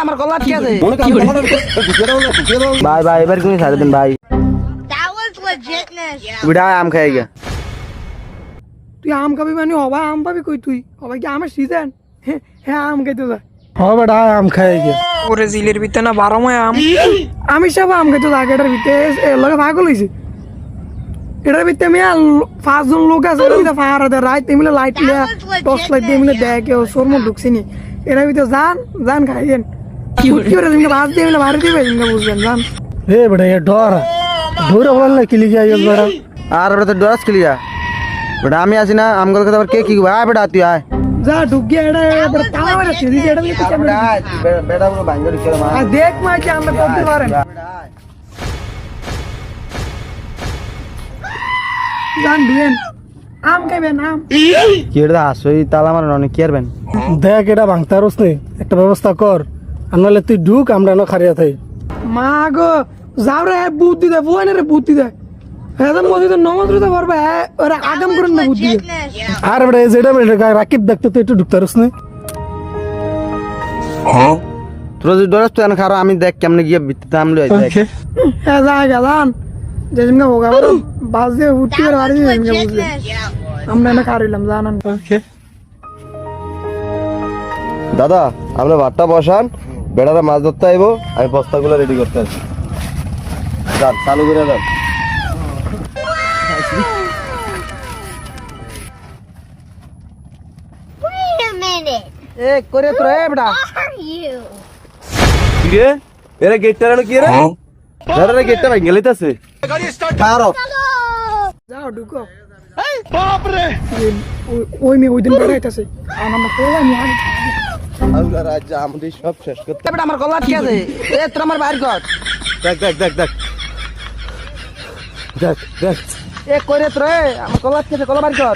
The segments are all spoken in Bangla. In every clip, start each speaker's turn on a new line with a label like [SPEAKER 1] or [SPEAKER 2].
[SPEAKER 1] আমার গলা ঠিক আছে
[SPEAKER 2] ভাই ভাই এবার তুমি ছাড়ে দেন ভাই
[SPEAKER 3] That was legitness.
[SPEAKER 2] বিড়া আম খাই গা
[SPEAKER 1] তুই আম খাবি মানে হবা আম পাবি কই তুই হবা কি আমার সিজন হ্যাঁ আম খাইতে যা বেটা আম খাই গিয়া ওরে জিলের ভিতরে না 12 মাস আম আমি সব আম খাইতে যা এটার ভিতরে লগে পাগল হইছে এটার ভিতরে আমি 5 জন লোক আছে এর ভিতরে ফায়ার দে রাইট মিলে লাইট লিয়া টর্চ লাইট দিয়ে মিলে দেখে ও সোর মুখ ঢুকছিনি এর ভিতরে জান খাইয়েন কি করে তুমি বাস দিয়ে মিলে বাড়ি দিবে তুমি বুঝবেন জান এ বেটা এ ডোরা বললে কি লিখে আইস বেটা
[SPEAKER 2] আর বেটা তো ডরাস খেলিয়া বেটা আমি আসি না আমগল কথা আবার কে কি আয় বেটা তুই আয়
[SPEAKER 1] যা ঢুক গিয়া এটা বেটা তালা মারা ছিড়ি এটা ভিতরে ক্যামেরা
[SPEAKER 2] বেটা পুরো ভাঙ্গা ঢুকে মা
[SPEAKER 1] আর দেখ মা কি আমরা করতে পারেন জান দিবেন আম খাইবেন আম
[SPEAKER 2] কি এটা আসই তালা মারন অনেক কি আরবেন
[SPEAKER 1] দেখ এটা ভাঙতারস নেই একটা ব্যবস্থা কর আর নাহলে তুই ঢুক আমরা না খারিয়া থাই মা গো যাও রে বুদ্ধি দে ফোন রে বুদ্ধি দে একদম মধ্যে তো নমাজ রুতে পারবে ওরা আগাম করেন না বুদ্ধি দে
[SPEAKER 3] Legitness.
[SPEAKER 1] আর বেটা যেটা বেটা রাকিব দেখতে তো একটু ঢুকতারস নেই
[SPEAKER 2] তোরা যদি ডরাস তুই খারো আমি দেখ কেমনে গিয়ে ভিতরে আম লই দেখ
[SPEAKER 1] হ্যাঁ যা গেলাম যেমন হোগা বাস দিয়ে উঠতে
[SPEAKER 3] That
[SPEAKER 1] পারে
[SPEAKER 3] was
[SPEAKER 1] যেমন বুঝলে
[SPEAKER 3] legitness.
[SPEAKER 1] আমরা না খারিলাম জানান
[SPEAKER 2] দাদা আমরা ভাতটা বসান বেড়ারা মাছ ধরতে আইবো আমি বস্তাগুলো রেডি করতে আছি যান চালু করে দেন
[SPEAKER 3] Wait a minute.
[SPEAKER 1] এ করে তো রে বেটা
[SPEAKER 3] Are you?
[SPEAKER 2] কি রে এরা গেটটা রানো কি রে দাদা গেটটা ভাই গেলিতাছে কারো
[SPEAKER 1] যাও ঢুকো ওই মেয়ে ওই দিন বেড়াইতেছে আর আমরা কোলা নিয়ে আগে
[SPEAKER 2] আল্লাহ রাজ আমাদের সব শেষ করতে
[SPEAKER 1] বেটা আমার গলা ঠিক আছে এ তোর আমার বাইর কর
[SPEAKER 2] দেখ দেখ দেখ দেখ দেখ দেখ
[SPEAKER 1] এ করে তো রে আমার গলা ঠিক আছে গলা বাইর কর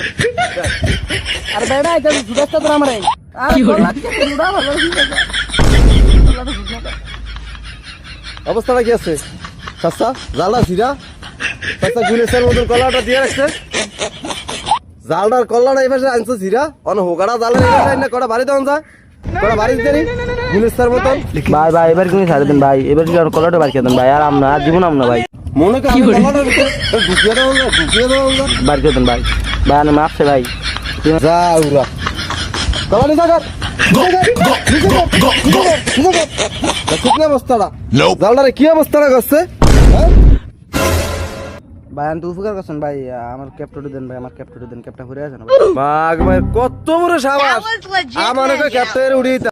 [SPEAKER 1] আর বেটা এটা সুদাস্তা তোর আমারে আর গলা ঠিক আছে উড়া ভালো ঠিক আছে
[SPEAKER 2] অবস্থাটা কি আছে চাচা জালটা ছিড়া চাচা গুলেছের মতন কলাটা দিয়ে রাখছে জালটার কল্লাটা এই পাশে আনছে ছিড়া অন হোগাড়া জালের এই পাশে না কটা বাড়ি দেওয়া যায় কটা বাড়ি দিতে নি গুলেছের মতন
[SPEAKER 4] ভাই ভাই এবার তুমি ছাড়ে দেন ভাই এবার কি আর কলাটা বার করে দেন ভাই আর আমরা আর জীবন আমরা ভাই
[SPEAKER 2] মনে কর কলাটার ভিতরে ঢুকিয়ে দেওয়া যায়
[SPEAKER 4] বার করে দেন ভাই ভাই আমি মাপছে ভাই
[SPEAKER 2] যা উড়া কলা নিয়ে থাকার ঠিক না অবস্থাটা জালটারে কি অবস্থাটা করছে
[SPEAKER 4] ভাই আমি তো উপকার করছেন ভাই আমার ক্যাপটা দেন ভাই আমার ক্যাপটা দেন ক্যাপটা ঘুরে আছে না
[SPEAKER 2] বাঘ ভাই কত বড় সাবাস
[SPEAKER 3] That was legitness.
[SPEAKER 2] আমার ক্যাপ্টেন উড়িয়ে